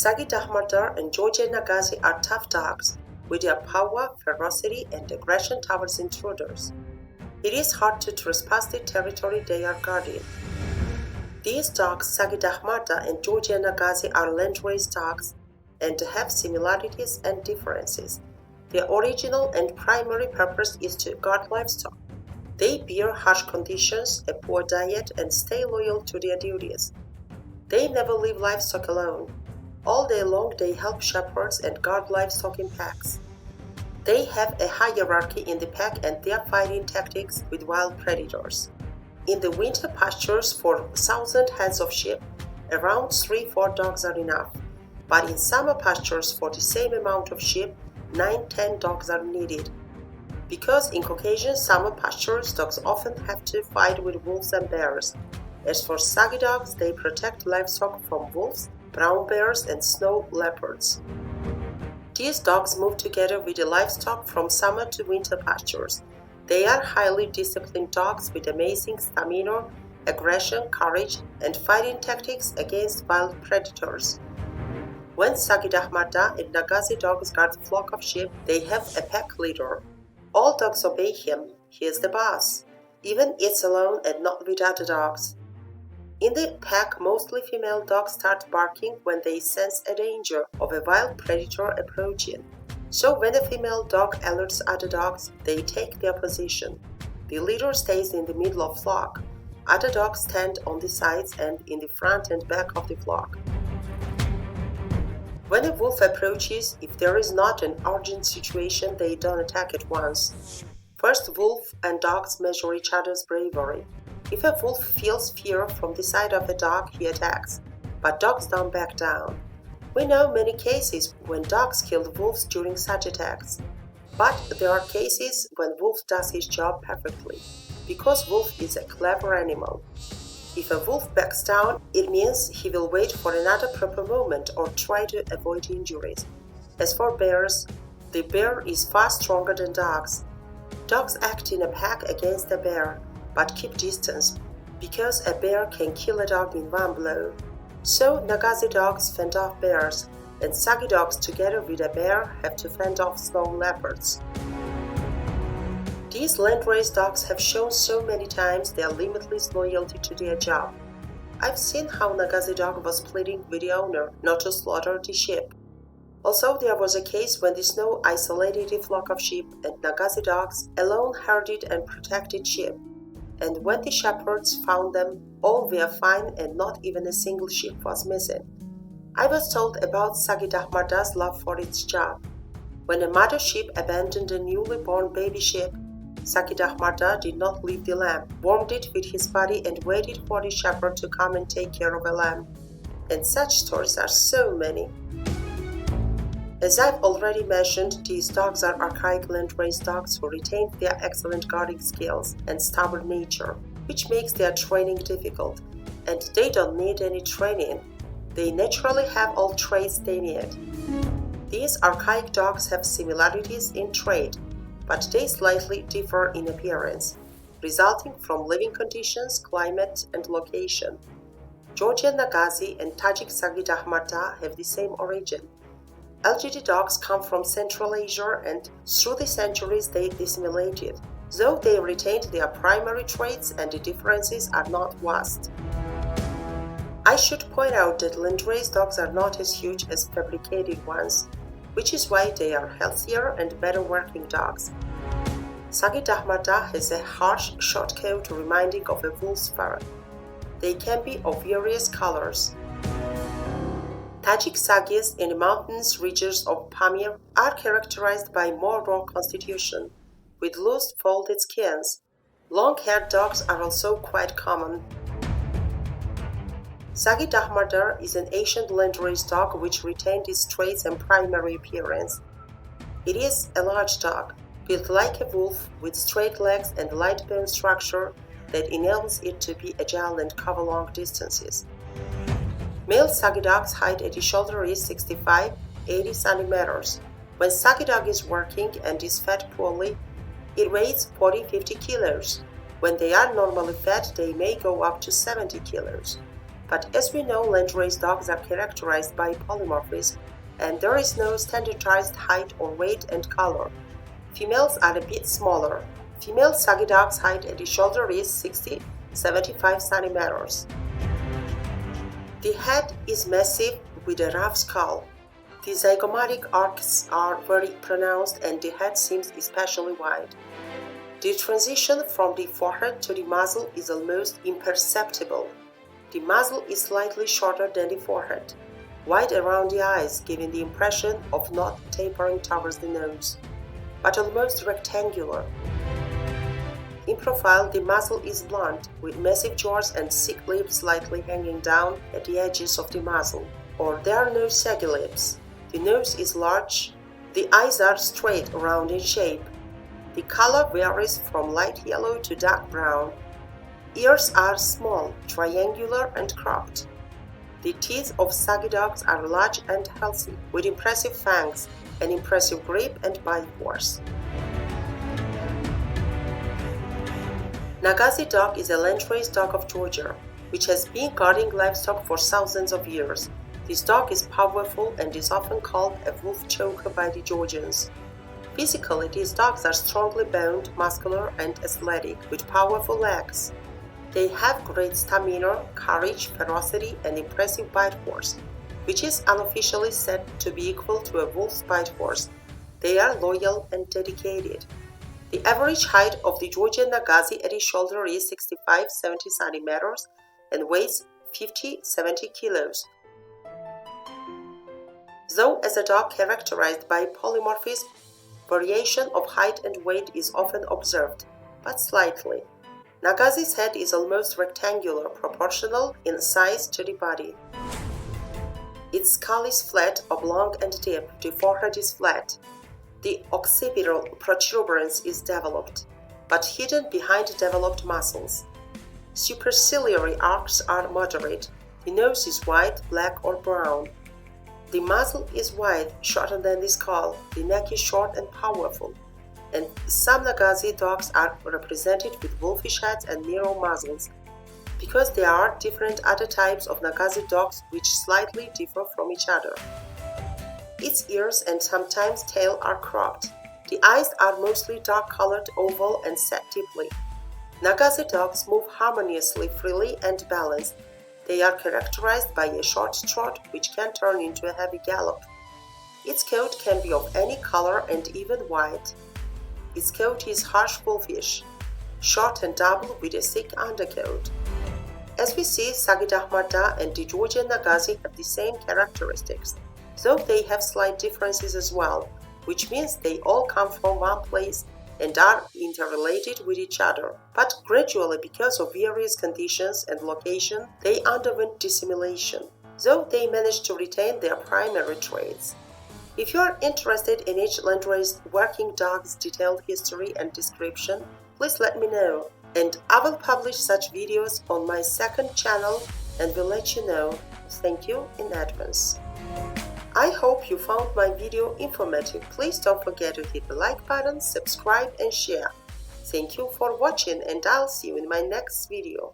Sagi Dahmarda and Georgian Nagazi are tough dogs with their power, ferocity, and aggression towards intruders. It is hard to trespass the territory they are guarding. These dogs, Sagi Dahmarda and Georgian Nagazi, are landrace dogs and have similarities and differences. Their original and primary purpose is to guard livestock. They bear harsh conditions, a poor diet, and stay loyal to their duties. They never leave livestock alone. All day long they help shepherds and guard livestock in packs. They have a hierarchy in the pack and their fighting tactics with wild predators. In the winter pastures for 1,000 heads of sheep, around 3-4 dogs are enough. But in summer pastures for the same amount of sheep, 9-10 dogs are needed. Because in Caucasian summer pastures, dogs often have to fight with wolves and bears. As for Sagi dogs, they protect livestock from wolves, brown bears, and snow leopards. These dogs move together with the livestock from summer to winter pastures. They are highly disciplined dogs with amazing stamina, aggression, courage, and fighting tactics against wild predators. When Sagi Dahmarda and Nagazi dogs guard a flock of sheep, they have a pack leader. All dogs obey him. He is the boss. Even eats alone and not with other dogs. In the pack, mostly female dogs start barking when they sense a danger of a wild predator approaching. So when a female dog alerts other dogs, they take their position. The leader stays in the middle of the flock. Other dogs stand on the sides and in the front and back of the flock. When a wolf approaches, if there is not an urgent situation, they don't attack at once. First, wolf and dogs measure each other's bravery. If a wolf feels fear from the side of a dog, he attacks, but dogs don't back down. We know many cases when dogs killed wolves during such attacks. But there are cases when wolf does his job perfectly, because wolf is a clever animal. If a wolf backs down, it means he will wait for another proper moment or try to avoid injuries. As for bears, the bear is far stronger than dogs. Dogs act in a pack against a bear, but keep distance, because a bear can kill a dog in one blow. So Nagazi dogs fend off bears, and Sagi dogs together with a bear have to fend off snow leopards. These landrace dogs have shown so many times their limitless loyalty to their job. I've seen how Nagazi dog was pleading with the owner not to slaughter the sheep. Also, there was a case when the snow isolated a flock of sheep and Nagazi dogs alone herded and protected sheep. And when the shepherds found them, all were fine and not even a single sheep was missing. I was told about Sagi Dahmarda's love for its job. When a mother sheep abandoned a newly born baby sheep, Sagi Dahmarda did not leave the lamb, warmed it with his body and waited for the shepherd to come and take care of a lamb. And such stories are so many. As I've already mentioned, these dogs are archaic landrace dogs who retained their excellent guarding skills and stubborn nature, which makes their training difficult. And they don't need any training. They naturally have all traits they need. These archaic dogs have similarities in trait, but they slightly differ in appearance, resulting from living conditions, climate, and location. Georgian Nagazi and Tajik Sagi Dahmarda have the same origin. LGD dogs come from Central Asia and through the centuries they assimilated, though they retained their primary traits and the differences are not vast. I should point out that landrace dogs are not as huge as fabricated ones, which is why they are healthier and better working dogs. Sagi Dahmarda has a harsh, short coat reminding of a wolf's fur. They can be of various colors. Tajik Sagis in the mountainous regions of Pamir are characterized by more raw constitution, with loose folded skins. Long-haired dogs are also quite common. Sagi Dahmarda is an ancient landrace dog which retained its traits and primary appearance. It is a large dog, built like a wolf, with straight legs and light bone structure that enables it to be agile and cover long distances. Male Sagi dog's height at the shoulder is 65-80 cm. When Sagi dog is working and is fed poorly, it weighs 40-50 kilos. When they are normally fed, they may go up to 70 kilos. But as we know, landrace dogs are characterized by polymorphism, and there is no standardized height or weight and color. Females are a bit smaller. Female Sagi dog's height at the shoulder is 60-75 centimeters. The head is massive with a rough skull. The zygomatic arcs are very pronounced and the head seems especially wide. The transition from the forehead to the muzzle is almost imperceptible. The muzzle is slightly shorter than the forehead, wide around the eyes, giving the impression of not tapering towards the nose, but almost rectangular. In profile, the muzzle is blunt, with massive jaws and thick lips slightly hanging down at the edges of the muzzle, or there are no saggy lips. The nose is large. The eyes are straight, round in shape. The color varies from light yellow to dark brown. Ears are small, triangular and cropped. The teeth of Sagi dogs are large and healthy, with impressive fangs, an impressive grip and bite force. Nagazi dog is a landrace dog of Georgia, which has been guarding livestock for thousands of years. This dog is powerful and is often called a wolf choker by the Georgians. Physically, these dogs are strongly boned, muscular, and athletic, with powerful legs. They have great stamina, courage, ferocity, and impressive bite force, which is unofficially said to be equal to a wolf's bite force. They are loyal and dedicated. The average height of the Georgian Nagazi at his shoulder is 65-70 centimeters and weighs 50-70 kilos. Though as a dog characterized by polymorphism, variation of height and weight is often observed, but slightly. Nagazi's head is almost rectangular, proportional in size to the body. Its skull is flat, oblong and deep. The forehead is flat. The occipital protuberance is developed, but hidden behind developed muscles. Superciliary arcs are moderate. The nose is white, black or brown. The muzzle is wide, shorter than the skull. The neck is short and powerful. And some Nagazi dogs are represented with wolfish heads and narrow muzzles, because there are different other types of Nagazi dogs which slightly differ from each other. Its ears and sometimes tail are cropped. The eyes are mostly dark-colored, oval, and set deeply. Nagazi dogs move harmoniously, freely, and balanced. They are characterized by a short trot which can turn into a heavy gallop. Its coat can be of any color and even white. Its coat is harsh wolfish, short and double with a thick undercoat. As we see, Sagi Dahmarda and the Georgian Nagazi have the same characteristics, though they have slight differences as well, which means they all come from one place and are interrelated with each other. But gradually, because of various conditions and location, they underwent dissimilation, though they managed to retain their primary traits. If you are interested in each landrace working dog's detailed history and description, please let me know, and I will publish such videos on my second channel and will let you know. Thank you in advance. I hope you found my video informative. Please don't forget to hit the like button, subscribe and share. Thank you for watching and I'll see you in my next video.